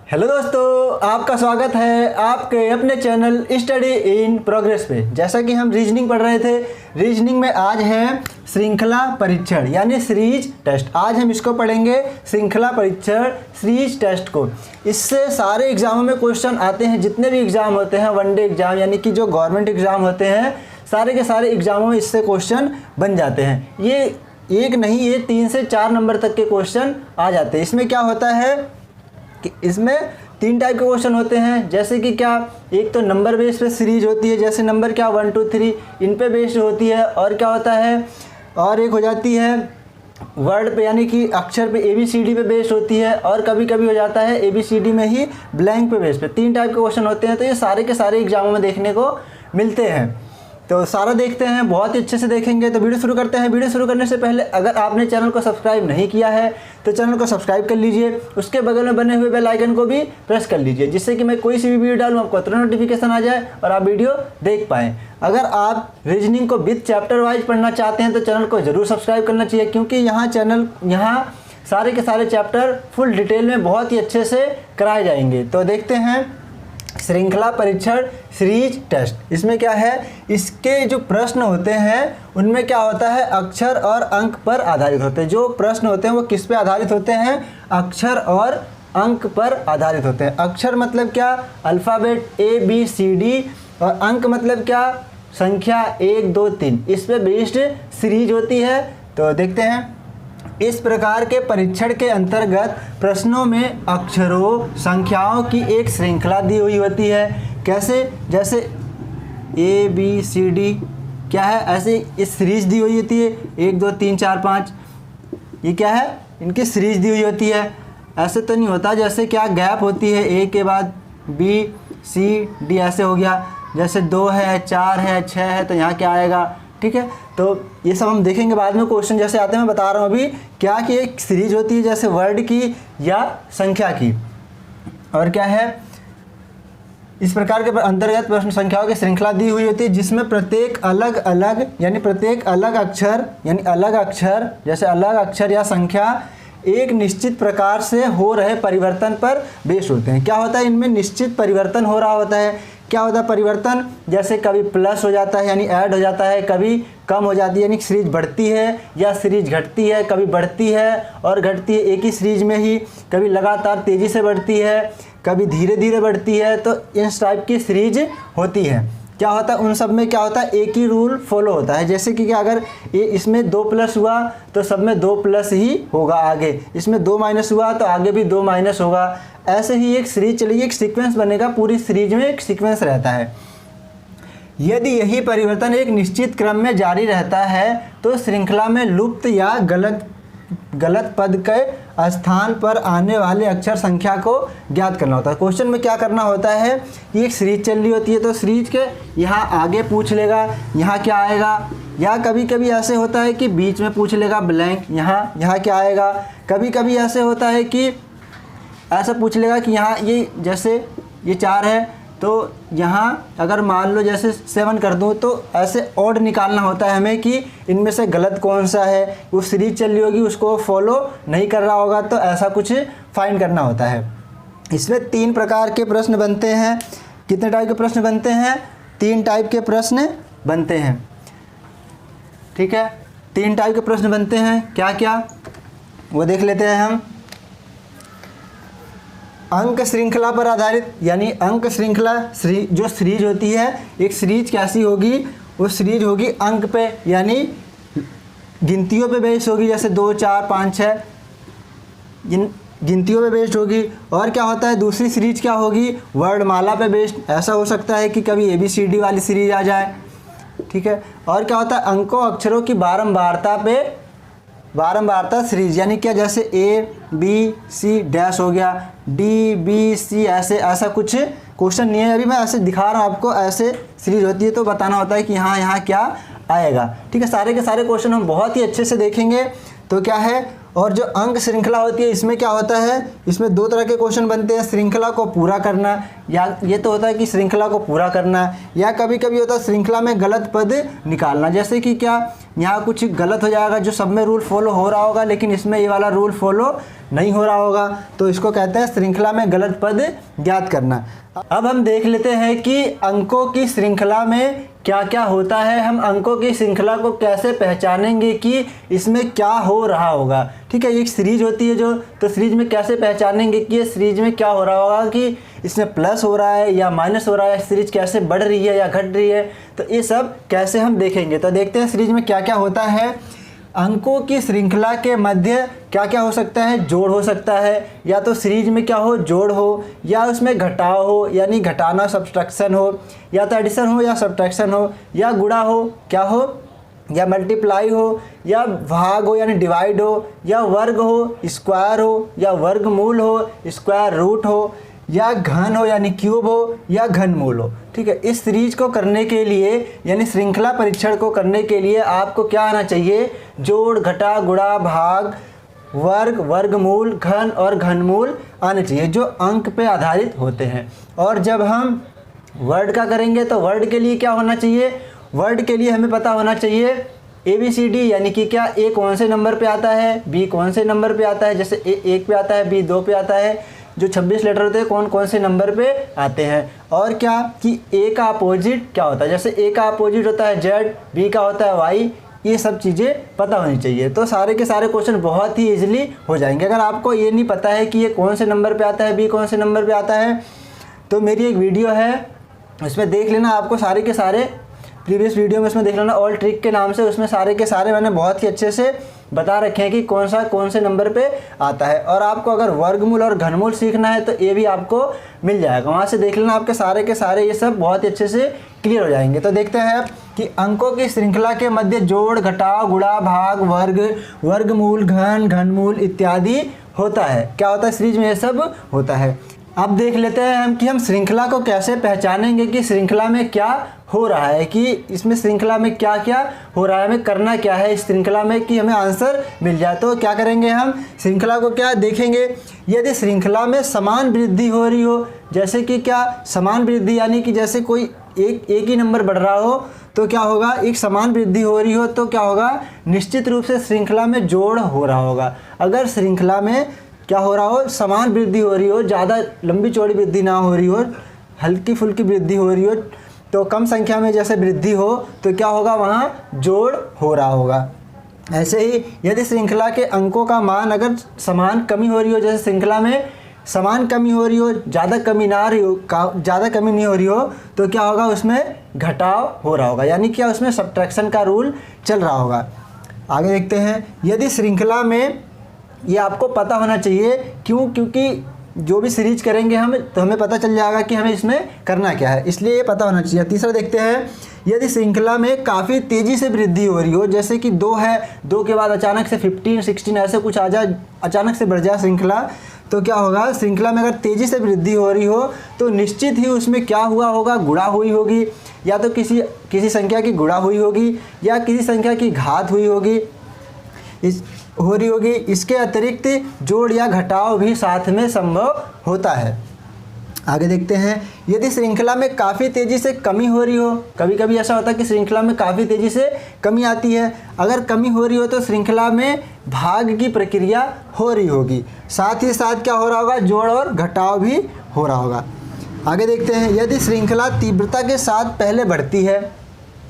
Hello दोस्तों, आपका स्वागत है आपके अपने चैनल स्टडी इन प्रोग्रेस पे। जैसा कि हम रीजनिंग पढ़ रहे थे, रीजनिंग में आज है श्रृंखला परीक्षण यानी सीरीज टेस्ट। आज हम इसको पढ़ेंगे, श्रृंखला परीक्षण सीरीज टेस्ट को। इससे सारे एग्जामों में क्वेश्चन आते हैं, जितने भी एग्जाम होते हैं, वनडे एग्जाम यानी कि जो गवर्नमेंट एग्जाम होते हैं, सारे के सारे एग्जामों में इससे क्वेश्चन बन जाते हैं। ये एक नहीं, ये 3 से 4 नंबर तक के क्वेश्चन आ जाते हैं। इसमें क्या होता है कि इसमें 3 टाइप के क्वेश्चन होते हैं। जैसे कि क्या, एक तो नंबर बेस पे सीरीज होती है, जैसे नंबर क्या 1 2 3 इन पे बेस्ड होती है। और क्या होता है, और एक हो जाती है वर्ड पे यानी कि अक्षर पे ABCD पे बेस्ड होती है। और कभी कभी हो जाता है ABCD में ही ब्लैंक पे बेस्ड पे। 3 टाइप के क्वेश्चन होते हैं। तो ये सारे के सारे एग्जामों में देखने को मिलते हैं। तो सारा देखते हैं, बहुत ही अच्छे से देखेंगे। तो वीडियो शुरू करते हैं। वीडियो शुरू करने से पहले अगर आपने चैनल को सब्सक्राइब नहीं किया है तो चैनल को सब्सक्राइब कर लीजिए। उसके बगल में बने हुए बेल आइकन को भी प्रेस कर लीजिए, जिससे कि मैं कोई सी भी वीडियो डालूँ आपको तुरंत नोटिफिकेशन आ जाए और आप वीडियो देख पाएँ। अगर आप रीजनिंग को विद चैप्टर वाइज पढ़ना चाहते हैं तो चैनल को ज़रूर सब्सक्राइब करना चाहिए, क्योंकि यहाँ सारे के सारे चैप्टर फुल डिटेल में बहुत ही अच्छे से कराए जाएंगे। तो देखते हैं श्रृंखला परीक्षण सीरीज टेस्ट। इसमें क्या है, इसके जो प्रश्न होते हैं उनमें क्या होता है, अक्षर और अंक पर आधारित होते हैं। जो प्रश्न होते हैं वो किस पे आधारित होते हैं, अक्षर और अंक पर आधारित होते हैं। अक्षर मतलब क्या, अल्फ़ाबेट ABCD, और अंक मतलब क्या, संख्या 1 2 3। इस पे बेस्ड सीरीज होती है। तो देखते हैं, इस प्रकार के परीक्षण के अंतर्गत प्रश्नों में अक्षरों संख्याओं की एक श्रृंखला दी हुई होती है। कैसे, जैसे ABCD क्या है, ऐसे इस सीरीज दी हुई होती है 1 2 3 4 5। ये क्या है, इनकी सीरीज दी हुई होती है। ऐसे तो नहीं होता जैसे क्या गैप होती है, A के बाद B C D ऐसे हो गया। जैसे 2 है, 4 है, 6 है, तो यहाँ क्या आएगा। ठीक है, तो ये सब हम देखेंगे बाद में। क्वेश्चन जैसे आते हैं मैं बता रहा हूँ अभी क्या कि एक सीरीज होती है, जैसे वर्ड की या संख्या की। और क्या है, इस प्रकार के अंतर्गत प्रश्न संख्याओं की श्रृंखला दी हुई होती है, जिसमें प्रत्येक अलग अलग यानी प्रत्येक अलग अक्षर यानी अलग अक्षर, जैसे अलग अक्षर या संख्या एक निश्चित प्रकार से हो रहे परिवर्तन पर बेस्ड होते हैं। क्या होता है, इनमें निश्चित परिवर्तन हो रहा होता है। क्या होता है परिवर्तन, जैसे कभी प्लस हो जाता है यानी ऐड हो जाता है, कभी कम हो जाती है यानी सीरीज बढ़ती है या सीरीज घटती है। कभी बढ़ती है और घटती है एक ही सीरीज में ही, कभी लगातार तेज़ी से बढ़ती है, कभी धीरे धीरे बढ़ती है। तो इस टाइप की सीरीज होती है। क्या होता है, उन सब में क्या होता है, एक ही रूल फॉलो होता है। जैसे कि अगर ये इसमें 2 प्लस हुआ तो सब में 2 प्लस ही होगा आगे, इसमें 2 माइनस हुआ तो आगे भी 2 माइनस होगा। ऐसे ही एक सीरीज चलेगी, एक सीक्वेंस बनेगा, पूरी सीरीज में एक सीक्वेंस रहता है। यदि यही परिवर्तन एक निश्चित क्रम में जारी रहता है तो श्रृंखला में लुप्त या गलत पद के स्थान पर आने वाले अक्षर संख्या को ज्ञात करना होता है। क्वेश्चन में क्या करना होता है, ये एक सीरीज चल रही होती है तो सीरीज के यहाँ आगे पूछ लेगा यहाँ क्या आएगा, या कभी कभी ऐसे होता है कि बीच में पूछ लेगा ब्लैंक, यहाँ क्या आएगा। कभी कभी ऐसे होता है कि ऐसा पूछ लेगा कि यहाँ ये जैसे ये 4 है तो यहाँ अगर मान लो जैसे 7 कर दूँ, तो ऐसे ऑड निकालना होता है हमें कि इनमें से गलत कौन सा है। वो सीरीज चल रही होगी, उसको फॉलो नहीं कर रहा होगा, तो ऐसा कुछ फाइंड करना होता है। इसमें 3 प्रकार के प्रश्न बनते हैं। कितने टाइप के प्रश्न बनते हैं, 3 टाइप के प्रश्न बनते हैं। ठीक है, 3 टाइप के प्रश्न बनते हैं। क्या क्या वो देख लेते हैं हम। अंक श्रृंखला पर आधारित यानी अंक श्रृंखला जो सीरीज होती है, एक सीरीज कैसी होगी, वो सीरीज होगी अंक पे यानी गिनतियों पे बेस्ड होगी। जैसे 2 4 5 6 गिनतियों पे बेस्ड होगी। और क्या होता है, दूसरी सीरीज क्या होगी, वर्णमाला पे बेस्ड। ऐसा हो सकता है कि कभी ABCD वाली सीरीज आ जाए। ठीक है, और क्या होता है, अंकों अक्षरों की बारंबारता सीरीज यानी क्या, जैसे ABC डैश हो गया, DBC ऐसा कुछ क्वेश्चन नहीं है। अभी मैं ऐसे दिखा रहा हूँ आपको, ऐसे सीरीज होती है तो बताना होता है कि यहाँ क्या आएगा। ठीक है, सारे के सारे क्वेश्चन हम बहुत ही अच्छे से देखेंगे। तो क्या है, और जो अंक श्रृंखला होती है इसमें क्या होता है, इसमें 2 तरह के क्वेश्चन बनते हैं। श्रृंखला को पूरा करना, या ये तो होता है कि श्रृंखला को पूरा करना, या कभी कभी होता है श्रृंखला में गलत पद निकालना। जैसे कि क्या, यहाँ कुछ गलत हो जाएगा, जो सब में रूल फॉलो हो रहा होगा लेकिन इसमें ये वाला रूल फॉलो नहीं हो रहा होगा, तो इसको कहते हैं श्रृंखला में गलत पद ज्ञात करना। अब हम देख लेते हैं कि अंकों की श्रृंखला में क्या क्या होता है, हम अंकों की श्रृंखला को कैसे पहचानेंगे कि इसमें क्या हो रहा होगा। ठीक है, एक सीरीज होती है जो, तो सीरीज में कैसे पहचानेंगे कि ये सीरीज में क्या हो रहा होगा, कि इसमें प्लस हो रहा है या माइनस हो रहा है, सीरीज कैसे बढ़ रही है या घट रही है, तो ये सब कैसे हम देखेंगे। तो देखते हैं सीरीज में क्या क्या होता है। अंकों की श्रृंखला के मध्य क्या क्या हो सकता है, जोड़ हो सकता है, या तो सीरीज में क्या हो, जोड़ हो, या उसमें घटाव हो यानी घटाना सब्सट्रैक्शन हो, या तो एडिशन हो या सब्सट्रैक्शन हो, या गुणा हो, क्या हो, या मल्टीप्लाई हो, या भाग हो यानी डिवाइड हो, या वर्ग हो, स्क्वायर हो, या वर्गमूल हो, स्क्वायर रूट हो, या घन हो यानी क्यूब हो, या घनमूल हो। ठीक है, इस सीरीज को करने के लिए यानी श्रृंखला परीक्षण को करने के लिए आपको क्या आना चाहिए, जोड़, घटा, गुणा, भाग, वर्ग, वर्गमूल, घन और घनमूल आने चाहिए, जो अंक पे आधारित होते हैं। और जब हम वर्ड का करेंगे तो वर्ड के लिए क्या होना चाहिए, वर्ड के लिए हमें पता होना चाहिए ABCD यानी कि क्या, ए कौन से नंबर पे आता है, बी कौन से नंबर पे आता है, जैसे ए 1 पे आता है, बी 2 पे आता है, जो 26 लेटर होते हैं कौन कौन से नंबर पे आते हैं। और क्या कि ए का अपोजिट क्या होता है, जैसे ए का अपोजिट होता है Z, बी का होता है Y, ये सब चीज़ें पता होनी चाहिए। तो सारे के सारे क्वेश्चन बहुत ही इजीली हो जाएंगे। अगर आपको ये नहीं पता है कि ये कौन से नंबर पे आता है, बी कौन से नंबर पे आता है, तो मेरी एक वीडियो है उसमें देख लेना, आपको सारे के सारे प्रीवियस वीडियो में उसमें देख लेना, ऑल ट्रिक के नाम से, उसमें सारे के सारे मैंने बहुत ही अच्छे से बता रखे हैं कि कौन से नंबर पे आता है। और आपको अगर वर्गमूल और घनमूल सीखना है तो ये भी आपको मिल जाएगा, वहाँ से देख लेना, आपके सारे के सारे ये सब बहुत ही अच्छे से क्लियर हो जाएंगे। तो देखते हैं कि अंकों की श्रृंखला के मध्य जोड़, घटाव, गुणा, भाग, वर्ग, वर्गमूल, घन, घनमूल इत्यादि होता है। क्या होता है सीरीज में, ये सब होता है। अब देख लेते हैं हम कि हम श्रृंखला को कैसे पहचानेंगे कि श्रृंखला में क्या हो रहा है, कि इसमें श्रृंखला में क्या क्या हो रहा है, हमें करना क्या है इस श्रृंखला में कि हमें आंसर मिल जाए। तो क्या करेंगे, हम श्रृंखला को क्या देखेंगे, यदि श्रृंखला में समान वृद्धि हो रही हो, जैसे कि क्या समान वृद्धि यानी कि जैसे कोई एक ही नंबर बढ़ रहा हो तो क्या होगा, एक समान वृद्धि हो रही हो तो क्या होगा, निश्चित रूप से श्रृंखला में जोड़ हो रहा होगा। अगर श्रृंखला में क्या हो रहा हो, समान वृद्धि हो रही हो, ज़्यादा लंबी चौड़ी वृद्धि ना हो रही हो, हल्की फुल्की वृद्धि हो रही हो, तो कम संख्या में जैसे वृद्धि हो तो क्या होगा, वहाँ जोड़ हो रहा होगा। ऐसे ही यदि श्रृंखला के अंकों का मान अगर समान कमी हो रही हो, जैसे श्रृंखला में समान कमी हो रही हो, ज़्यादा कमी ना रही हो, ज़्यादा कमी नहीं हो रही हो, तो क्या होगा, उसमें घटाव हो रहा होगा, यानी क्या उसमें सब्ट्रैक्शन का रूल चल रहा होगा। आगे देखते हैं, यदि श्रृंखला में, ये आपको पता होना चाहिए, क्योंकि जो भी सीरीज करेंगे हम तो हमें पता चल जाएगा कि हमें इसमें करना क्या है, इसलिए ये पता होना चाहिए। तीसरा देखते हैं, यदि श्रृंखला में काफ़ी तेज़ी से वृद्धि हो रही हो, जैसे कि 2 है, 2 के बाद अचानक से 15, 16 ऐसे कुछ आ जाए, अचानक से बढ़ जाए श्रृंखला, तो क्या होगा, श्रृंखला में अगर तेज़ी से वृद्धि हो रही हो तो निश्चित ही उसमें क्या हुआ होगा, गुणा हुई होगी, या तो किसी संख्या की गुणा हुई होगी या किसी संख्या की घात हुई होगी, हो रही होगी। इसके अतिरिक्त जोड़ या घटाव भी साथ में संभव होता है। आगे देखते हैं, यदि श्रृंखला में काफ़ी तेज़ी से कमी हो रही हो, कभी कभी ऐसा होता है कि श्रृंखला में काफ़ी तेज़ी से कमी आती है, अगर कमी हो रही हो तो श्रृंखला में भाग की प्रक्रिया हो रही होगी, साथ ही साथ क्या हो रहा होगा, जोड़ और घटाव भी हो रहा होगा। आगे देखते हैं, यदि श्रृंखला तीव्रता के साथ पहले बढ़ती है,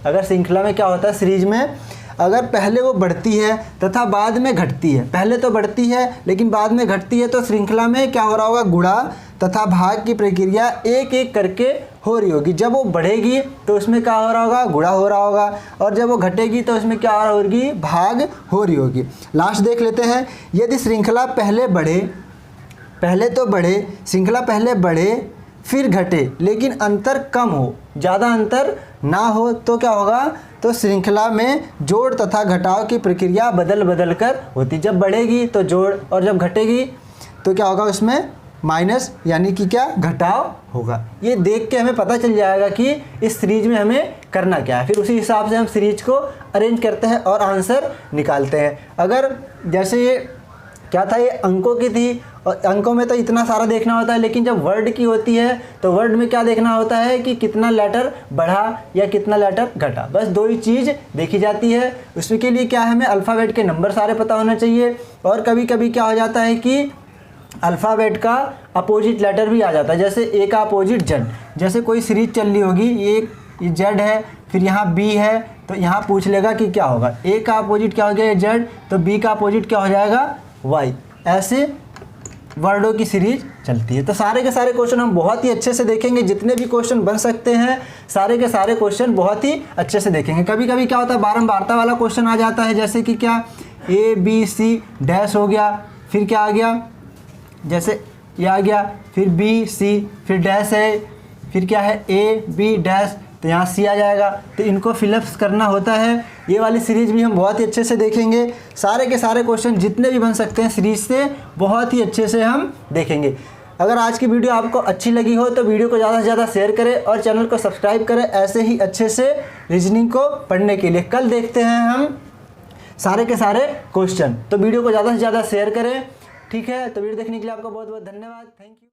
अगर श्रृंखला में क्या होता है सीरीज में, अगर पहले वो बढ़ती है तथा बाद में घटती है, पहले तो बढ़ती है लेकिन बाद में घटती है, तो श्रृंखला में क्या हो रहा होगा, गुणा तथा भाग की प्रक्रिया एक एक करके हो रही होगी। जब वो बढ़ेगी तो उसमें क्या हो रहा होगा, गुणा हो रहा होगा, और जब वो घटेगी तो उसमें क्या होगी, भाग हो रही होगी। लास्ट देख लेते हैं, यदि श्रृंखला श्रृंखला पहले बढ़े फिर घटे लेकिन अंतर कम हो, ज़्यादा अंतर ना हो, तो क्या होगा, तो श्रृंखला में जोड़ तथा घटाव की प्रक्रिया बदल बदल कर होती। जब बढ़ेगी तो जोड़ और जब घटेगी तो क्या होगा, उसमें माइनस यानी कि क्या, घटाव होगा। ये देख के हमें पता चल जाएगा कि इस सीरीज में हमें करना क्या है, फिर उसी हिसाब से हम सीरीज को अरेंज करते हैं और आंसर निकालते हैं। अगर जैसे ये क्या था, ये अंकों की थी, और अंकों में तो इतना सारा देखना होता है, लेकिन जब वर्ड की होती है तो वर्ड में क्या देखना होता है कि कितना लेटर बढ़ा या कितना लेटर घटा, बस 2 ही चीज़ देखी जाती है। उसके लिए क्या है, हमें अल्फ़ाबेट के नंबर सारे पता होना चाहिए, और कभी कभी क्या हो जाता है कि अल्फ़ाबेट का अपोजिट लेटर भी आ जाता है, जैसे ए का अपोजिट जेड। जैसे कोई सीरीज चल रही होगी, ये जेड है, फिर यहाँ बी है, तो यहाँ पूछ लेगा कि क्या होगा, ए का अपोजिट क्या हो गया जेड, तो बी का अपोजिट क्या हो जाएगा वाई। ऐसे वर्डों की सीरीज चलती है। तो सारे के सारे क्वेश्चन हम बहुत ही अच्छे से देखेंगे, जितने भी क्वेश्चन बन सकते हैं सारे के सारे क्वेश्चन बहुत ही अच्छे से देखेंगे। कभी कभी क्या होता है, बारंबारता वाला क्वेश्चन आ जाता है, जैसे कि क्या ए बी सी डैश हो गया, फिर क्या आ गया, जैसे ये आ गया, फिर बी सी, फिर डैश है, फिर क्या है ए बी डैश, तो यहाँ सी आ जाएगा। तो इनको फिलअप्स करना होता है। ये वाली सीरीज़ भी हम बहुत ही अच्छे से देखेंगे। सारे के सारे क्वेश्चन जितने भी बन सकते हैं सीरीज़ से बहुत ही अच्छे से हम देखेंगे। अगर आज की वीडियो आपको अच्छी लगी हो तो वीडियो को ज़्यादा से ज़्यादा शेयर करें और चैनल को सब्सक्राइब करें ऐसे ही अच्छे से रीजनिंग को पढ़ने के लिए। कल देखते हैं हम सारे के सारे क्वेश्चन, तो वीडियो को ज़्यादा से ज़्यादा शेयर करें। ठीक है, तो वीडियो देखने के लिए आपका बहुत बहुत धन्यवाद। Thank you.